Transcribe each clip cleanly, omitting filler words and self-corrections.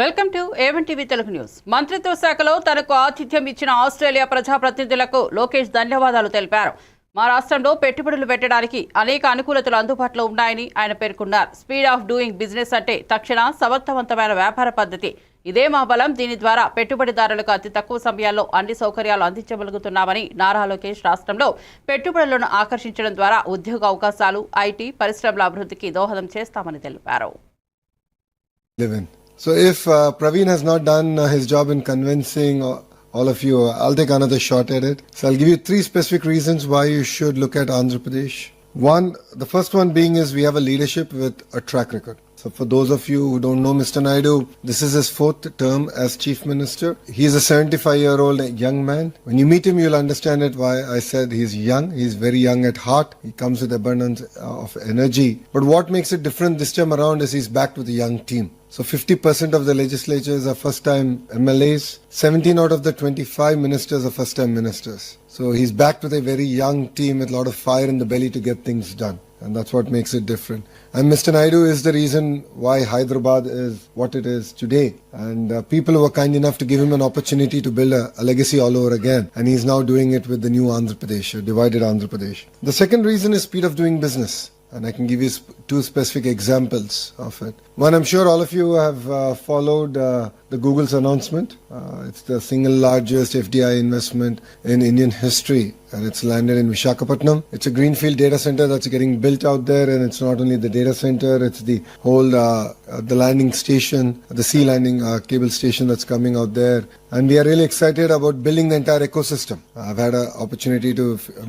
Welcome to A1 TV Telugu news. మంత్రిత్వ శాఖలో తనకు ఆతిథ్యం ఇచ్చిన ఆస్ట్రేలియా ప్రజాప్రతినిధులకు లోకేష్ ధన్యవాదాలు తెలిపారు. మా రాష్ట్రంలో పెట్టుబడులు పెట్టడానికి అనేక అనుకూలతలు అందుబాటులో ఉన్నాయని ఆయన పేర్కొన్నారు. స్పీడ్ ఆఫ్ డూయింగ్ బిజినెస్ అంటే తక్షణ సమర్థవంతమైన వ్యాపార పద్ధతి. ఇదే మా బలం. దీని ద్వారా పెట్టుబడిదారులకు అతి తక్కువ సమయాల్లో అన్ని సౌకర్యాలు అందించగలుగుతున్నామని నారా లోకేష్ రాష్ట్రంలో పెట్టుబడులను ఆకర్షించడం ద్వారా ఉద్యోగ అవకాశాలు, ఐటీ పరిశ్రమల అభివృద్ధికి దోహదం చేస్తామని తెలిపారు. So if Praveen has not done his job in convincing all of you, I'll take another shot at it. So I'll give you 3 specific reasons why you should look at Andhra Pradesh. The first one being is we have a leadership with a track record. So for those of you who don't know Mr. Naidu, this is his 4th term as Chief Minister. He's a 75-year-old young man. When you meet him, you'll understand it why I said he's young. He's very young at heart. He comes with abundance of energy. But what makes it different this time around is he's backed with a young team. So 50% of the legislatures are first-time MLAs. 17 out of the 25 ministers are first-time ministers. So he's backed with a very young team with a lot of fire in the belly to get things done. And that's what makes it different. And Mr. Naidu is the reason why Hyderabad is what it is today. And people were kind enough to give him an opportunity to build a legacy all over again. And he's now doing it with the new Andhra Pradesh, divided Andhra Pradesh. The second reason is speed of doing business. And I can give you 2 specific examples of it. One, I'm sure all of you have followed the Google's announcement. It's the single largest FDI investment in Indian history, and it's landed in Visakhapatnam. It's a greenfield data center that's getting built out there, and it's not only the data center, it's the whole the landing station, the sea landing cable station that's coming out there. And we are really excited about building the entire ecosystem. I've had an opportunity to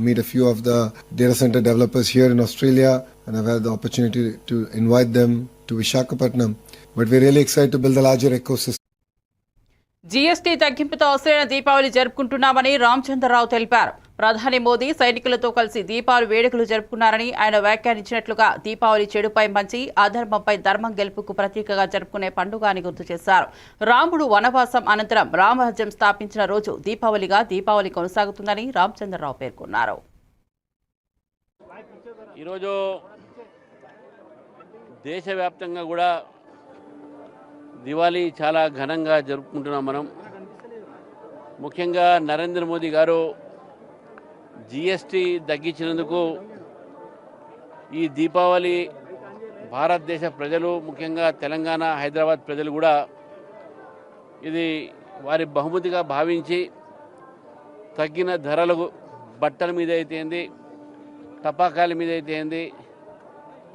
meet a few of the data center developers here in Australia, and I've had the opportunity to invite them to Visakhapatnam. But we're really excited to build a larger ecosystem. GST తగ్గింపుతో అసలైన దీపావళి జరుపుకుంటున్నామని రామచంద్రరావు తెలిపారు. ప్రధాని మోదీ సైనికులతో కలిసి దీపావళి వేడుకలు జరుపుకున్నారని ఆయన వ్యాఖ్యానించినట్లుగా దీపావళి చెడుపై మంచి, అధర్మంపై ధర్మం గెలుపుకు ప్రతీకగా జరుపుకునే పండుగ అని గుర్తు చేశారు. రాముడు వనవాసం అనంతరం రామరాజ్యం స్థాపించిన రోజు దీపావళిగా దీపావళి కొనసాగుతుందని రామచంద్రరావు పేర్కొన్నారు. ఈరోజు దేశవ్యాప్తంగా కూడా దివాళీ చాలా ఘనంగా జరుపుకుంటున్నాం మనం. ముఖ్యంగా నరేంద్ర మోదీ గారు జీఎస్టీ తగ్గించినందుకు ఈ దీపావళి భారతదేశ ప్రజలు, ముఖ్యంగా తెలంగాణ, హైదరాబాద్ ప్రజలు కూడా ఇది వారి బహుమతిగా భావించి తగ్గిన ధరలకు బట్టల మీద అయితేంది, టపాకాయల మీద అయితేంది,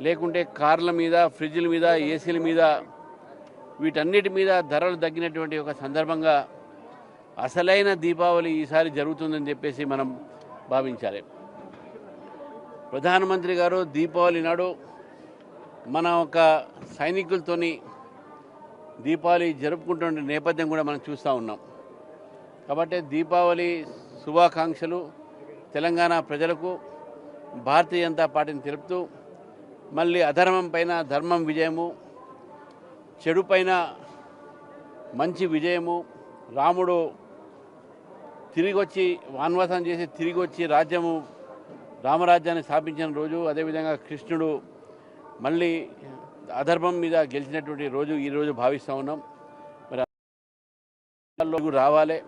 లేకుంటే కార్ల మీద, ఫ్రిడ్జ్ల మీద, ఏసీల మీద, వీటన్నిటి మీద ధరలు తగ్గినటువంటి ఒక సందర్భంగా అసలైన దీపావళి ఈసారి జరుగుతుందని చెప్పేసి మనం భావించాలి. ప్రధానమంత్రి గారు దీపావళి నాడు మన ఒక సైనికులతోని దీపావళి జరుపుకుంటున్న నేపథ్యం కూడా మనం చూస్తూ ఉన్నాం. కాబట్టి దీపావళి శుభాకాంక్షలు తెలంగాణ ప్రజలకు, భారతీయ జనతా పార్టీని తెలుపుతూ, మళ్ళీ అధర్మం పైన ధర్మం విజయము, చెడు పైన మంచి విజయము, రాముడు తిరిగి వచ్చి వనవాసం చేసి తిరిగి వచ్చి రామరాజ్యాన్ని స్థాపించిన రోజు, అదేవిధంగా కృష్ణుడు మళ్ళీ అధర్మం మీద గెలిచినటువంటి రోజు ఈరోజు భావిస్తూ ఉన్నాం. మరి రావాలి,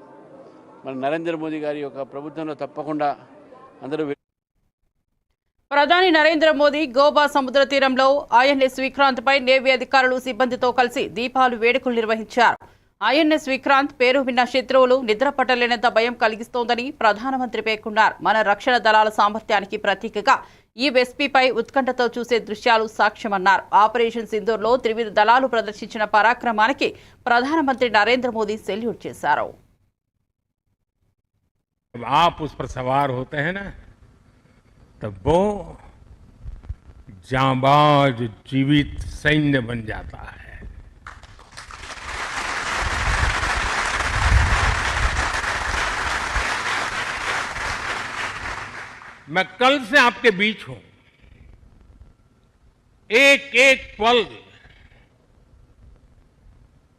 మన నరేంద్ర మోదీ గారి యొక్క ప్రభుత్వంలో తప్పకుండా అందరూ. ప్రధాని నరేంద్ర మోదీ గోవా సముద్ర తీరంలో ఐఎన్ఎస్ విక్రాంత్ పై నేవీ అధికారులు సిబ్బందితో కలిసి దీపావళి వేడుకలు నిర్వహించారు. ఐఎన్ఎస్ విక్రాంత్ పేరు విన్న శత్రువులు నిద్రపట్టలేనంత భయం కలిగిస్తోందని ప్రధానమంత్రి పేర్కొన్నారు. మన రక్షణ దళాల సామర్థ్యానికి ప్రతీకగా ఈ వెస్పీపై ఉత్కంఠతో చూసే దృశ్యాలు సాక్ష్యమన్నారు. ఆపరేషన్ సింధూర్లో త్రివిధ దళాలు ప్రదర్శించిన పరాక్రమానికి ప్రధానమంత్రి నరేంద్ర మోదీ సెల్యూట్ చేశారు. तब वो जांबाज जीवित सैन्य बन जाता है. मैं कल से आपके बीच हूं. एक एक पल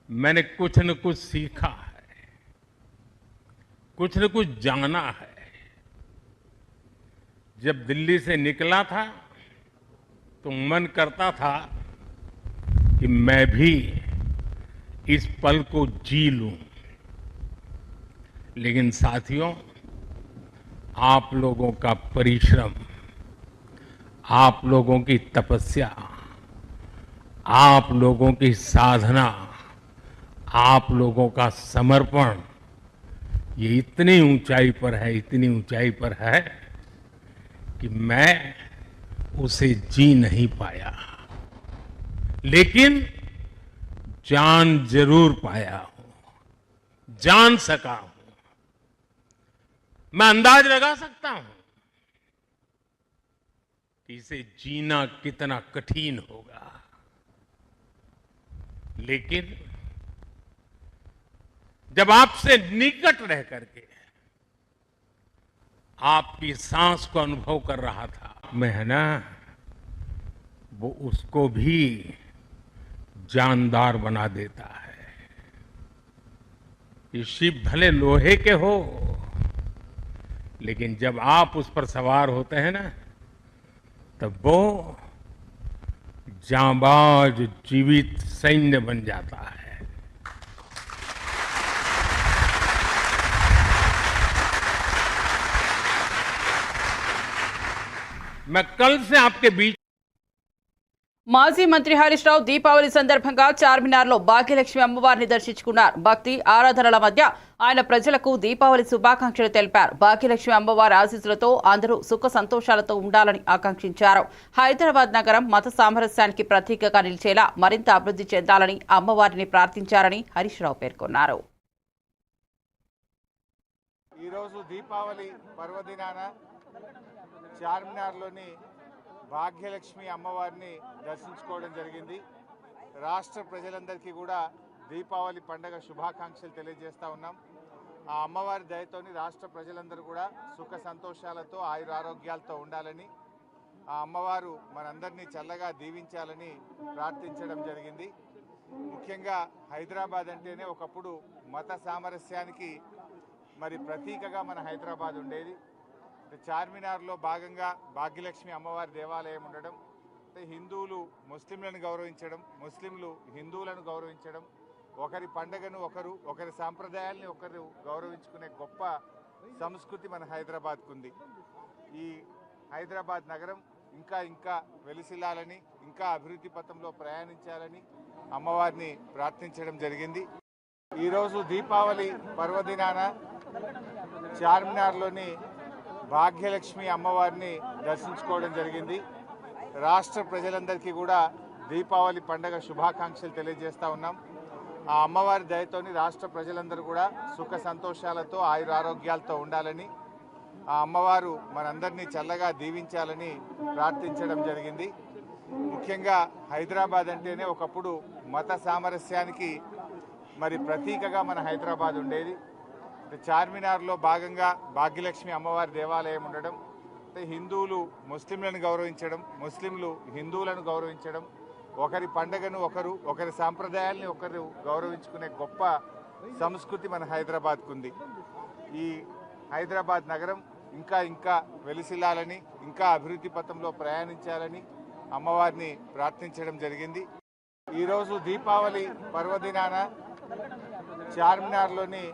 मैंने कुछ न कुछ सीखा है, कुछ न कुछ जाना है. जब दिल्ली से निकला था तो मन करता था कि मैं भी इस पल को जी लूं। लेकिन साथियों, आप लोगों का परिश्रम, आप लोगों की तपस्या, आप लोगों की साधना, आप लोगों का समर्पण, ये इतनी ऊंचाई पर है कि मैं उसे जी नहीं पाया, लेकिन जान जरूर पाया हूं, जान सका हूं। मैं अंदाज लगा सकता हूं कि इसे जीना कितना कठिन होगा, लेकिन जब आपसे निकट रह करके आपकी सांस को अनुभव कर रहा था, मैं वो उसको भी जानदार बना देता है। ये शिप भले लोहे के हो, लेकिन जब आप उस पर सवार होते हैं ना, तब वो जांबाज जीवित सैन्य बन जाता है। मैं कल से आपके बीच మాజీ మంత్రి హరీష్ రావు దీపావళి సందర్భంగా చార్మినార్లో భాగ్యలక్ష్మి అమ్మవారిని దర్శించుకున్నారు. భక్తి ఆరాధనల మధ్య ఆయన ప్రజలకు దీపావళి శుభాకాంక్షలు తెలిపారు. భాగ్యలక్ష్మి అమ్మవారి ఆశీస్సులతో అందరూ సుఖ సంతోషాలతో ఉండాలని ఆకాంక్షించారు. హైదరాబాద్ నగరం మత సామరస్యానికి ప్రతీకగా నిలిచేలా మరింత అభివృద్ధి చెందాలని అమ్మవారిని ప్రార్థించారని హరీష్ రావు పేర్కొన్నారు. ఈరోజు దీపావళి పర్వదినాన చార్మినార్లోని భాగ్యలక్ష్మి అమ్మవారిని దర్శించుకోవడం జరిగింది. రాష్ట్ర ప్రజలందరికీ కూడా దీపావళి పండుగ శుభాకాంక్షలు తెలియజేస్తా ఉన్నాం. ఆ అమ్మవారి దయతోని రాష్ట్ర ప్రజలందరూ కూడా సుఖ సంతోషాలతో ఆయురారోగ్యాలతో ఉండాలని, ఆ అమ్మవారు మనందరినీ చల్లగా దీవించాలని ప్రార్థించడం జరిగింది. ముఖ్యంగా హైదరాబాద్ అంటేనే ఒకప్పుడు మత సామరస్యానికి ప్రతీకగా మన హైదరాబాద్ ఉండేది. చార్మినార్లో భాగంగా భాగ్యలక్ష్మి అమ్మవారి దేవాలయం ఉండడం, హిందువులు ముస్లింలను గౌరవించడం, ముస్లింలు హిందువులను గౌరవించడం, ఒకరి పండుగను ఒకరి సాంప్రదాయాల్ని ఒకరు గౌరవించుకునే గొప్ప సంస్కృతి మన హైదరాబాద్కు ఉంది. ఈ హైదరాబాద్ నగరం ఇంకా వెలిసిల్లాలని, ఇంకా అభివృద్ధి పథంలో ప్రయాణించాలని అమ్మవారిని ప్రార్థించడం జరిగింది. ఈరోజు దీపావళి పర్వదినాన చార్మినార్లోని భాగ్యలక్ష్మి అమ్మవారిని దర్శించుకోవడం జరిగింది. రాష్ట్ర ప్రజలందరికీ కూడా దీపావళి పండుగ శుభాకాంక్షలు తెలియజేస్తా ఉన్నాం. ఆ అమ్మవారి దయతోని రాష్ట్ర ప్రజలందరూ కూడా సుఖ సంతోషాలతో ఆయురారోగ్యాలతో ఉండాలని, ఆ అమ్మవారు మనందరినీ చల్లగా దీవించాలని ప్రార్థించడం జరిగింది. ముఖ్యంగా హైదరాబాద్ అంటేనే ఒకప్పుడు మత సామరస్యానికి ప్రతీకగా మన హైదరాబాద్ ఉండేది. చార్మినార్లో భాగంగా భాగ్యలక్ష్మి అమ్మవారి దేవాలయం ఉండడం, హిందువులు ముస్లింలను గౌరవించడం, ముస్లింలు హిందువులను గౌరవించడం, ఒకరి పండుగను ఒకరి సాంప్రదాయాల్ని ఒకరు గౌరవించుకునే గొప్ప సంస్కృతి మన హైదరాబాద్కు ఉంది. ఈ హైదరాబాద్ నగరం ఇంకా వెలిసిల్లాలని, ఇంకా అభివృద్ధి పథంలో ప్రయాణించాలని అమ్మవారిని ప్రార్థించడం జరిగింది. ఈరోజు దీపావళి పర్వదినాన చార్మినార్లోని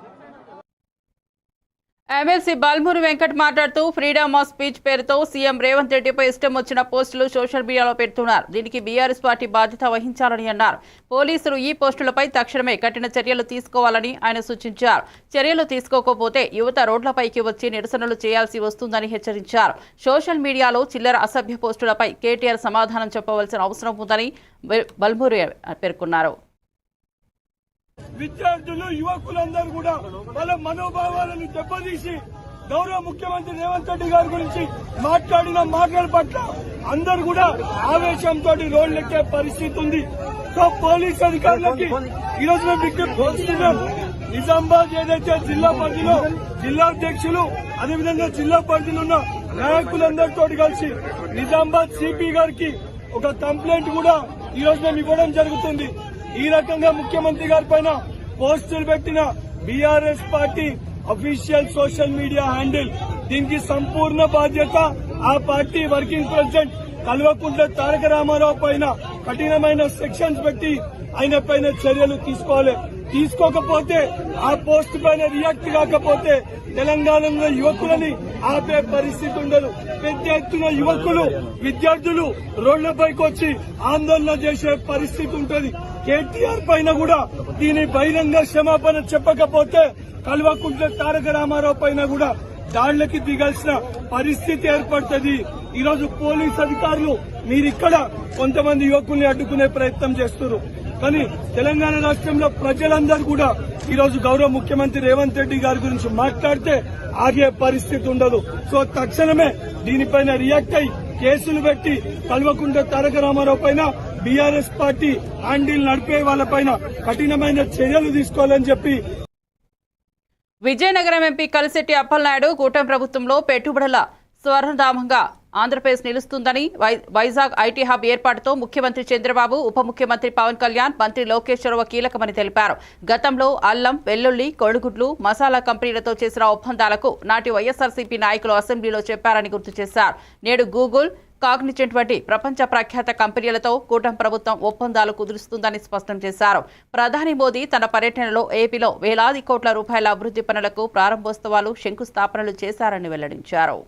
ఎమ్మెల్సీ బల్మూరి వెంకట్ మాట్లాడుతూ ఫ్రీడమ్ ఆఫ్ స్పీచ్ పేరుతో సీఎం రేవంత్ రెడ్డిపై ఇష్టం వచ్చిన పోస్టులు సోషల్ మీడియాలో పెడుతున్నారు. దీనికి బీఆర్ఎస్ పార్టీ బాధ్యత వహించాలని అన్నారు. పోలీసులు ఈ పోస్టులపై తక్షణమే కఠిన చర్యలు తీసుకోవాలని ఆయన సూచించారు. చర్యలు తీసుకోకపోతే యువత రోడ్లపైకి వచ్చి నిరసనలు చేయాల్సి వస్తుందని హెచ్చరించారు. సోషల్ మీడియాలో చిల్లర అసభ్య పోస్టులపై కేటీఆర్ సమాధానం చెప్పవలసిన అవసరం ఉందని బల్మూరి పేర్కొన్నారు. విద్యార్థులు యువకులందరూ కూడా వాళ్ళ మనోభావాలను దెబ్బతీసి గౌరవ ముఖ్యమంత్రి రేవంత్ రెడ్డి గారి గురించి మాట్లాడిన మాటల పట్ల అందరూ కూడా ఆవేశంతో రోడ్లెక్కే పరిస్థితి ఉంది. సో పోలీస్ అధికారులకి ఈరోజు మేము విజ్ఞప్తి చేస్తున్నాం. నిజామాబాద్ ఏదైతే జిల్లా పరిధిలో జిల్లా అధ్యక్షులు అదేవిధంగా జిల్లా పరిధిలో ఉన్న నాయకులందరితో కలిసి నిజామాబాద్ సిపి గారికి ఒక కంప్లైంట్ కూడా ఈరోజు మేము ఇవ్వడం జరుగుతుంది. ఈ రకంగా ముఖ్యమంత్రి గారి పైన పోస్టులు పెట్టిన BRS party official social media handle, దీనికి సంపూర్ణ బాధ్యత ఆ party working president Kalvakuntla Taraka Ramarao పైన కఠినమైన సెక్షన్స్ పెట్టి ఆయన పైన చర్యలు తీసుకోవాలి. తీసుకోకపోతే ఆ పోస్ట్ పైన రియాక్ట్ కాకపోతే తెలంగాణలో యువకులని ఆపే పరిస్థితి ఉండదు. పెద్ద ఎత్తున యువకులు విద్యార్థులు రోడ్లపైకి వచ్చి ఆందోళన చేసే పరిస్థితి ఉంటుంది. కేటీఆర్ పైన కూడా దీని బహిరంగ క్షమాపణ చెప్పకపోతే కల్వకుంట్ల తారక రామారావు పైన కూడా దాడులకి దిగాల్సిన పరిస్థితి ఏర్పడుతుంది. ఈరోజు పోలీస్ అధికారులు మీరిక్కడ కొంతమంది యువకుల్ని అడ్డుకునే ప్రయత్నం చేస్తున్నారు. కానీ తెలంగాణ రాష్ట్రంలో ప్రజలందరూ కూడా ఈరోజు గౌరవ ముఖ్యమంత్రి రేవంత్ రెడ్డి గారి గురించి మాట్లాడితే ఆగే పరిస్థితి ఉండదు. సో తక్షణమే దీనిపైన రియాక్ట్ అయి కేసులు పెట్టి కల్వకుంట్ల తారక రామారావు పైన బీఆర్ఎస్ పార్టీ హ్యాండిల్ నడిపే వాళ్ళపైన కఠినమైన చర్యలు తీసుకోవాలని చెప్పి విజయనగరం ఎంపీ కలిశెట్టి అప్పలనాయుడు కూటమి ప్రభుత్వంలో పెట్టుబడుల స్వర్ణధామంగా ఆంధ్రప్రదేశ్ నిలుస్తుందని, వైజాగ్ ఐటీ హబ్ ఏర్పాటుతో ముఖ్యమంత్రి చంద్రబాబు, ఉప ముఖ్యమంత్రి పవన్ కళ్యాణ్, మంత్రి లోకేష్ చొరవ కీలకమని తెలిపారు. గతంలో అల్లం, వెల్లుల్లి, కోడిగుడ్లు, మసాలా కంపెనీలతో చేసిన ఒప్పందాలకు నాటి వైఎస్ఆర్సీపీ నాయకులు అసెంబ్లీలో చెప్పారని గుర్తు చేశారు. నేడు గూగుల్, కాగ్నిజెంట్ వంటి ప్రపంచ ప్రఖ్యాత కంపెనీలతో కూటమి ప్రభుత్వం ఒప్పందాలు కుదురుస్తుందని స్పష్టం చేశారు. ప్రధాని మోదీ తన పర్యటనలో ఏపీలో వేలాది కోట్ల రూపాయల అభివృద్ధి పనులకు ప్రారంభోత్సవాలు, శంకుస్థాపనలు చేశారని వెల్లడించారు.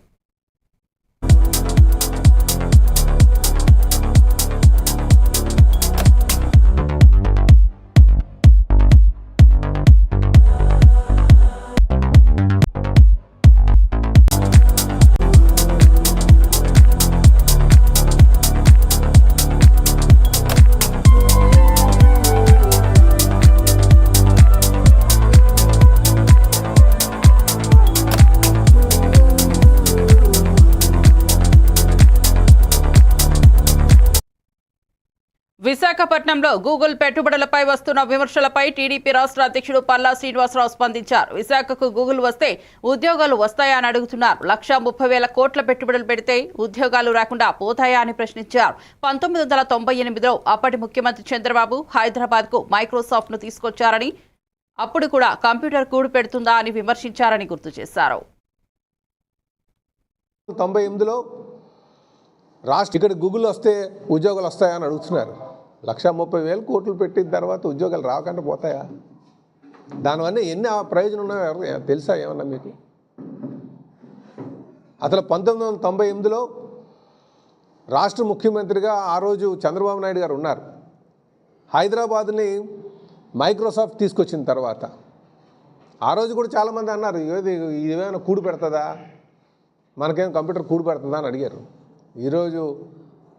విశాఖపట్నంలో గూగుల్ పెట్టుబడులపై వస్తున్న విమర్శలపై టీడీపీ రాష్ట్ర అధ్యక్షుడు పల్లా శ్రీనివాసరావు స్పందించారు. విశాఖకు గూగుల్ వస్తే ఉద్యోగాలు వస్తాయా అని అడుగుతున్నారు. 1,30,000 కోట్ల పెట్టుబడులు పెడితే ఉద్యోగాలు రాకుండా పోతాయా అని ప్రశ్నించారు. 1998లో అప్పటి ముఖ్యమంత్రి చంద్రబాబు హైదరాబాద్కు మైక్రోసాఫ్ట్ను తీసుకొచ్చారని, అప్పుడు కూడా కంప్యూటర్ కూడు పెడుతుందా అని విమర్శించారని గుర్తు చేశారు. 98లో ఇక్కడ గూగుల్ వస్తే ఉద్యోగాలు వస్తాయా అని అడుగుతున్నారు. 1,30,000 కోట్లు పెట్టిన తర్వాత ఉద్యోగాలు రాకుండా పోతాయా? దానివల్ల ఎన్ని ప్రయోజనం ఉన్నాయో తెలుసా ఏమన్నా మీకు? అసలు 1998లో రాష్ట్ర ముఖ్యమంత్రిగా ఆ రోజు చంద్రబాబు నాయుడు గారు ఉన్నారు. హైదరాబాద్ని మైక్రోసాఫ్ట్ తీసుకొచ్చిన తర్వాత ఆ రోజు కూడా చాలామంది అన్నారు, ఇదేమైనా కూడు పెడుతుందా, మనకేం కంప్యూటర్ కూడు పెడుతుందా అని అడిగారు. ఈరోజు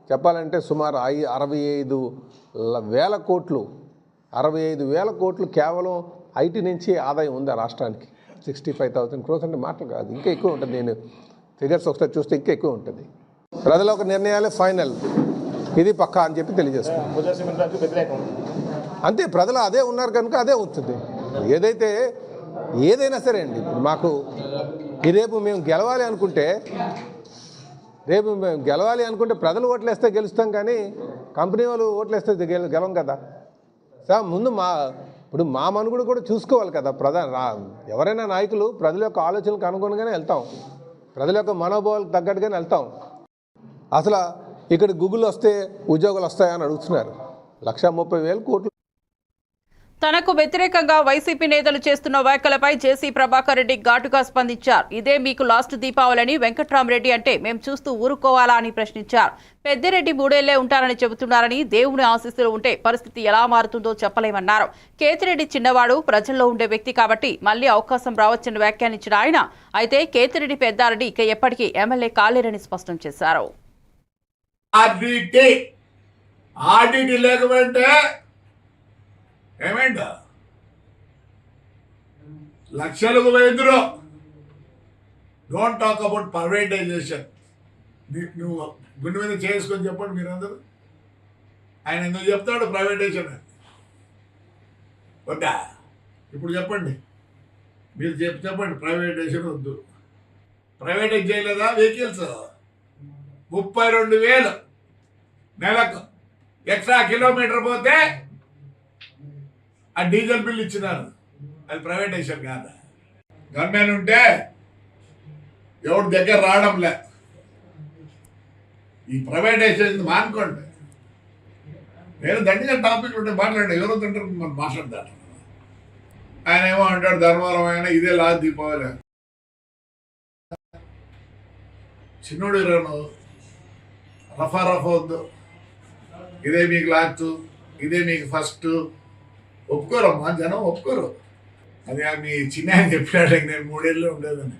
చెప్పాలంటే సుమారు 65,000 కోట్లు కేవలం ఐటీ నుంచి ఆదాయం ఉంది ఆ రాష్ట్రానికి. 65,000 crores అంటే మాటలు కాదు, ఇంకా ఎక్కువ ఉంటుంది. నేను ఫిగర్స్ ఒకసారి చూస్తే ఇంకా ఎక్కువ ఉంటుంది. ప్రజల ఒక నిర్ణయాలే ఫైనల్, ఇది పక్కా అని చెప్పి తెలియజేస్తున్నాను. అంతే, ప్రజలు అదే ఉన్నారు కనుక అదే అవుతుంది. ఏదైనా సరే అండి, మాకు రేపు మేము గెలవాలి అనుకుంటే ప్రజలు ఓట్లేస్తే గెలుస్తాం, కానీ కంపెనీ వాళ్ళు ఓట్లేస్తే గెలం కదా సార్. ముందు ఇప్పుడు మా మనుగడ కూడా చూసుకోవాలి కదా. ఎవరైనా నాయకులు ప్రజల యొక్క ఆలోచనలకు అనుగుణంగానే వెళ్తాం, ప్రజల యొక్క మనోభావాలకు తగ్గట్టుగానే వెళ్తాం. అసలు ఇక్కడ గూగుల్ వస్తే ఉద్యోగాలు వస్తాయని అడుగుతున్నారు. 1,30,000 కోట్లు. తనకు వ్యతిరేకంగా వైసీపీ నేతలు చేస్తున్న వ్యాఖ్యలపై జేసీ ప్రభాకర్ రెడ్డి ఘాటుగా స్పందించారు. ఇదే మీకు లాస్ట్ దీపావళిని వెంకట్రామరెడ్డి అంటే మేం చూస్తూ ఊరుకోవాలా అని ప్రశ్నించారు. పెద్దిరెడ్డి 3 ఏళ్లే ఉంటారని చెబుతున్నారని, దేవుని ఆశీస్సులు ఉంటే పరిస్థితి ఎలా మారుతుందో చెప్పలేమన్నారు. కేతిరెడ్డి చిన్నవాడు, ప్రజల్లో ఉండే వ్యక్తి కాబట్టి మళ్లీ అవకాశం రావచ్చని వ్యాఖ్యానించిన ఆయన, అయితే కేతిరెడ్డి పెద్దారెడ్డి ఇక ఎప్పటికీ ఎమ్మెల్యే కాలేరని స్పష్టం చేశారు. ఏమైందా లక్షలకు పోయిందిరో. Don't talk about privatisation. నువ్వు గుండె మీద చేసుకొని చెప్పండి మీరందరూ. ఆయన ఎందుకు చెప్తాడు ప్రైవేటైజేషన్ అని? వద్దా? ఇప్పుడు చెప్పండి, మీరు చెప్పండి ప్రైవేటైజేషన్ వద్దు. ప్రైవేటైజ్ చేయలేదా? వెహికల్స్ 32,000 నెలకు, ఎక్స్ట్రా కిలోమీటర్ పోతే ఆ డీజిల్ బిల్ ఇచ్చినారు. అది ప్రైవేటైజేషన్ కాదా? గవర్నమెంట్ ఉంటే ఎవరి దగ్గర రావడంలే. ఈ ప్రైవేటైజేషన్ మానుకోండి. నేను దండిగా టాపిక్లు ఉంటే మాట్లాడే ఎవరో తింటారు మనం మాట్లాడతాను. ఆయన ఏమో అంటాడు ధర్మవరం అయినా ఇదే లాస్ట్ దీపావళి. చిన్నోడు రాను రఫా వద్దు, ఇదే మీకు లాస్ట్, ఇదే మీకు ఫస్ట్. ఒప్పుకోరమ్మా, జనం ఒప్పుకోరు. అది మీ చిన్న ఆయన చెప్పినాడు, నేను 3 ఏళ్ళు ఉండేదని.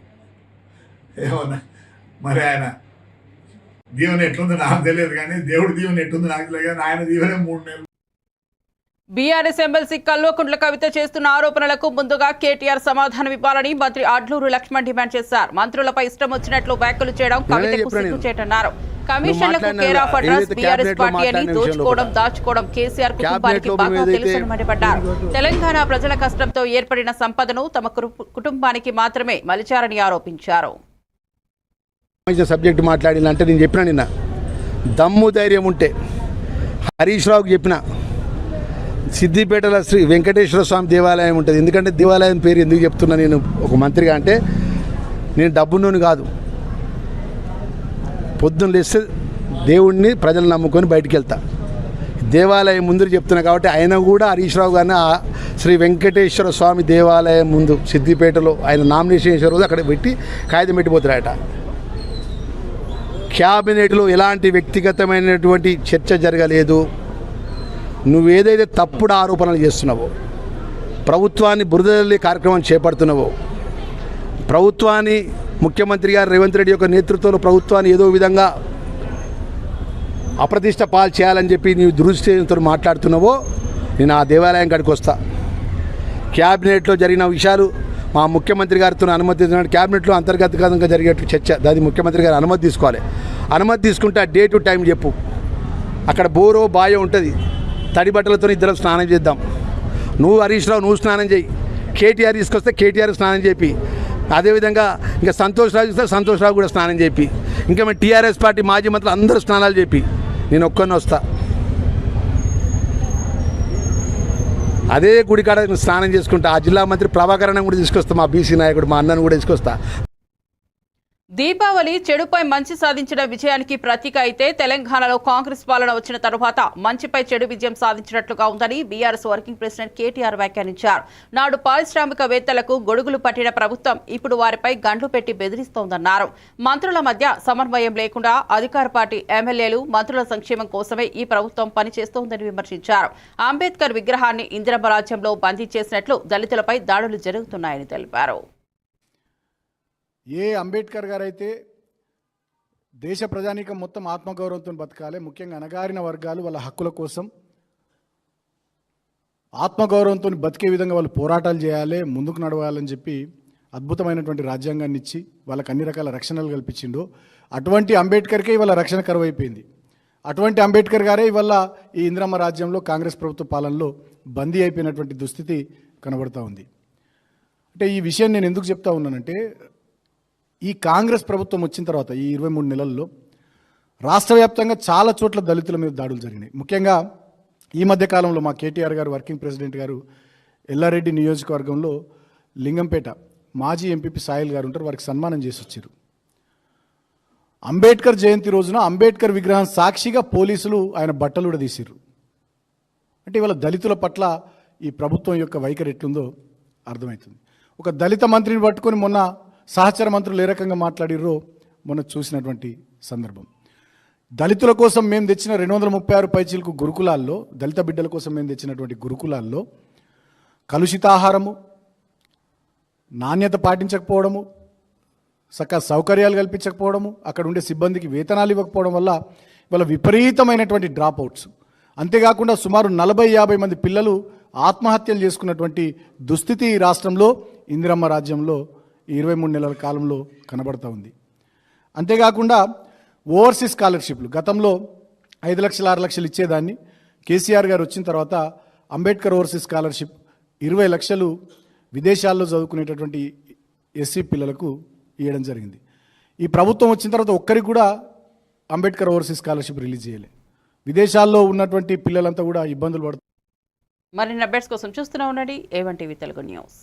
ఏమన్నా మరి ఆయన దీవెన ఎట్లుందో నాకు తెలియదు, కానీ దేవుడి దీవెన ఎట్లుందో నాకు తెలియదు, కానీ ఆయన దీవెనే 3 నెలలు. బీఆర్ఎస్ ఎమ్మెల్సీ కల్వకుంట్ల కవిత చేస్తున్న ఆరోపణలకు ముందుగా కేటీఆర్ సమాధానం ఇవ్వాలని మంత్రి అడ్లూరు లక్ష్మణ్ డిమాండ్ చేశారు. మంత్రులపై ఇష్టం వచ్చినట్లు వ్యాఖ్యలు చేయడం కవితకు సిగ్గుచేటన్నారు. కమిషన్లకు care of address BRS party అని దోచుకోవడం దాచుకోవడం కేసీఆర్ కుటుంబానికి బాగా తెలుసని మండిపడ్డారు. తెలంగాణ ప్రజల కష్టంతో ఏర్పడిన సంపదను తమ కుటుంబానికి మాత్రమే మలిచారని ఆరోపించారు. సబ్జెక్ట్ మాట్లాడినంటే నేను చెప్పినా, నిన్న దమ్ము ధైర్యం ఉంటే హరీష్ రావుకి చెప్పిన సిద్దిపేటలో శ్రీ వెంకటేశ్వర స్వామి దేవాలయం ఉంటుంది. ఎందుకంటే దేవాలయం పేరు ఎందుకు చెప్తున్నా నేను ఒక మంత్రిగా అంటే, నేను డబ్బున్నోని కాదు. పొద్దున్న లేస్తే దేవుణ్ణి ప్రజలు నమ్ముకొని బయటికి వెళ్తా. దేవాలయం ముందు చెప్తున్నా కాబట్టి ఆయన కూడా హరీష్ రావు గారిని శ్రీ వెంకటేశ్వర స్వామి దేవాలయం ముందు సిద్దిపేటలో ఆయన నామినేషన్ చేసే రోజు అక్కడ పెట్టి కాగితం పెట్టిపోతారట. క్యాబినెట్లో ఎలాంటి వ్యక్తిగతమైనటువంటి చర్చ జరగలేదు. నువ్వేదైతే తప్పుడు ఆరోపణలు చేస్తున్నావో, ప్రభుత్వాన్ని బురదల్లి కార్యక్రమం చేపడుతున్నావో, ప్రభుత్వాన్ని ముఖ్యమంత్రి గారు రేవంత్ రెడ్డి యొక్క నేతృత్వంలో ప్రభుత్వాన్ని ఏదో విధంగా అప్రతిష్ట పాలు చేయాలని చెప్పి నీవు దురుద్దేశంతో మాట్లాడుతున్నావో, నేను ఆ దేవాలయం కాడికి వస్తా. క్యాబినెట్లో జరిగిన విషయాలు మా ముఖ్యమంత్రి గారితో అనుమతి, క్యాబినెట్లో అంతర్గతంగా జరిగే చర్చ, దాని ముఖ్యమంత్రి గారు అనుమతి తీసుకోవాలి. అనుమతి తీసుకుంటే ఆ డే టు టైం చెప్పు. అక్కడ బోరో బాయో ఉంటుంది, తడి బట్టలతో ఇద్దరం స్నానం చేద్దాం. నువ్వు హరీష్ రావు నువ్వు స్నానం చేయి, కేటీఆర్ తీసుకొస్తే కేటీఆర్ స్నానం చేపి, అదేవిధంగా ఇంకా సంతోష్ రావు ఇస్తే సంతోష్ రావు కూడా స్నానం చేపి, ఇంకా మేము టీఆర్ఎస్ పార్టీ మాజీ మంత్రులు అందరూ స్నానాలు చెప్పి, నేను ఒక్కరిని వస్తా. అదే గుడికాడ స్నానం చేసుకుంటా. ఆ జిల్లా మంత్రి ప్రభాకరణ కూడా తీసుకొస్తా, మా బీసీ నాయకుడు మా అన్నను కూడా తీసుకొస్తా. దీపావళి చెడుపై మంచి సాధించిన విజయానికి ప్రతీక అయితే, తెలంగాణలో కాంగ్రెస్ పాలన వచ్చిన తరువాత మంచిపై చెడు విజయం సాధించినట్లుగా ఉందని బీఆర్ఎస్ వర్కింగ్ ప్రెసిడెంట్ కేటీఆర్ వ్యాఖ్యానించారు. నాడు పారిశ్రామికవేత్తలకు గొడుగులు పట్టిన ప్రభుత్వం ఇప్పుడు వారిపై గండ్లు పెట్టి బెదిరిస్తోందన్నారు. మంత్రుల మధ్య సమన్వయం లేకుండా అధికార పార్టీ ఎమ్మెల్యేలు మంత్రుల సంక్షేమం కోసమే ఈ ప్రభుత్వం పనిచేస్తోందని విమర్శించారు. అంబేద్కర్ విగ్రహాన్ని ఇందిరమ్మ రాజ్యంలో బందీ చేసినట్లు దళితులపై దాడులు జరుగుతున్నాయని తెలిపారు. ఏ అంబేద్కర్ గారు అయితే దేశ ప్రజానీకం మొత్తం ఆత్మగౌరవంతో బతకాలి, ముఖ్యంగా అణగారిన వర్గాలు వాళ్ళ హక్కుల కోసం ఆత్మగౌరవంతో బతికే విధంగా వాళ్ళు పోరాటాలు చేయాలి, ముందుకు నడవాలని చెప్పి అద్భుతమైనటువంటి రాజ్యాంగాన్ని ఇచ్చి వాళ్ళకి అన్ని రకాల రక్షణలు కల్పించిండు. అటువంటి అంబేద్కర్కే ఇవాళ రక్షణ కరువైపోయింది. అటువంటి అంబేద్కర్ గారే ఇవాళ ఈ ఇందిరమ్మ రాజ్యంలో కాంగ్రెస్ ప్రభుత్వ పాలనలో బందీ అయిపోయినటువంటి దుస్థితి కనబడుతూ ఉంది. అంటే ఈ విషయం నేను ఎందుకు చెప్తా ఉన్నానంటే, ఈ కాంగ్రెస్ ప్రభుత్వం వచ్చిన తర్వాత ఈ 23 నెలల్లో రాష్ట్ర వ్యాప్తంగా చాలా చోట్ల దళితుల మీద దాడులు జరిగినాయి. ముఖ్యంగా ఈ మధ్య కాలంలో మా కేటీఆర్ గారు వర్కింగ్ ప్రెసిడెంట్ గారు ఎల్లారెడ్డి నియోజకవర్గంలో లింగంపేట మాజీ ఎంపీపీ సాయిల్ గారు ఉంటారు, వారికి సన్మానం చేసి వచ్చారు. అంబేద్కర్ జయంతి రోజున అంబేద్కర్ విగ్రహం సాక్షిగా పోలీసులు ఆయన బట్టలు కూడా తీసిర్రు. అంటే ఇవాళ దళితుల పట్ల ఈ ప్రభుత్వం యొక్క వైఖరి ఎట్లుందో అర్థమవుతుంది. ఒక దళిత మంత్రిని పట్టుకొని మొన్న సహచర మంత్రులు ఏ రకంగా మాట్లాడిర్రో మొన్న చూసినటువంటి సందర్భం. దళితుల కోసం మేము తెచ్చిన 236 పైచీలకు గురుకులాల్లో, దళిత బిడ్డల కోసం మేము తెచ్చినటువంటి గురుకులాల్లో కలుషితాహారము, నాణ్యత పాటించకపోవడము, సక సౌకర్యాలు కల్పించకపోవడము, అక్కడ ఉండే సిబ్బందికి వేతనాలు ఇవ్వకపోవడం వల్ల ఇవాళ విపరీతమైనటువంటి డ్రాప్ అవుట్స్, అంతేకాకుండా సుమారు 40-50 మంది పిల్లలు ఆత్మహత్యలు చేసుకున్నటువంటి దుస్థితి ఈ రాష్ట్రంలో ఇందిరమ్మ రాజ్యంలో 23 నెలల కాలంలో కనబడుతూ ఉంది. అంతేకాకుండా ఓవర్సీస్ స్కాలర్షిప్లు గతంలో 5 లక్షలు 6 లక్షలు ఇచ్చేదాన్ని కేసీఆర్ గారు వచ్చిన తర్వాత అంబేద్కర్ ఓవర్సీస్ స్కాలర్షిప్ 20 లక్షలు విదేశాల్లో చదువుకునేటటువంటి ఎస్సీ పిల్లలకు ఇవ్వడం జరిగింది. ఈ ప్రభుత్వం వచ్చిన తర్వాత ఒక్కరికి కూడా అంబేద్కర్ ఓవర్సీస్ స్కాలర్షిప్ రిలీజ్ చేయలే. విదేశాల్లో ఉన్నటువంటి పిల్లలంతా కూడా ఇబ్బందులు పడుతున్నారు. మరిన్ని అప్డేట్స్ కోసం చూస్తూనే ఉండండి A1 టీవీ తెలుగు న్యూస్.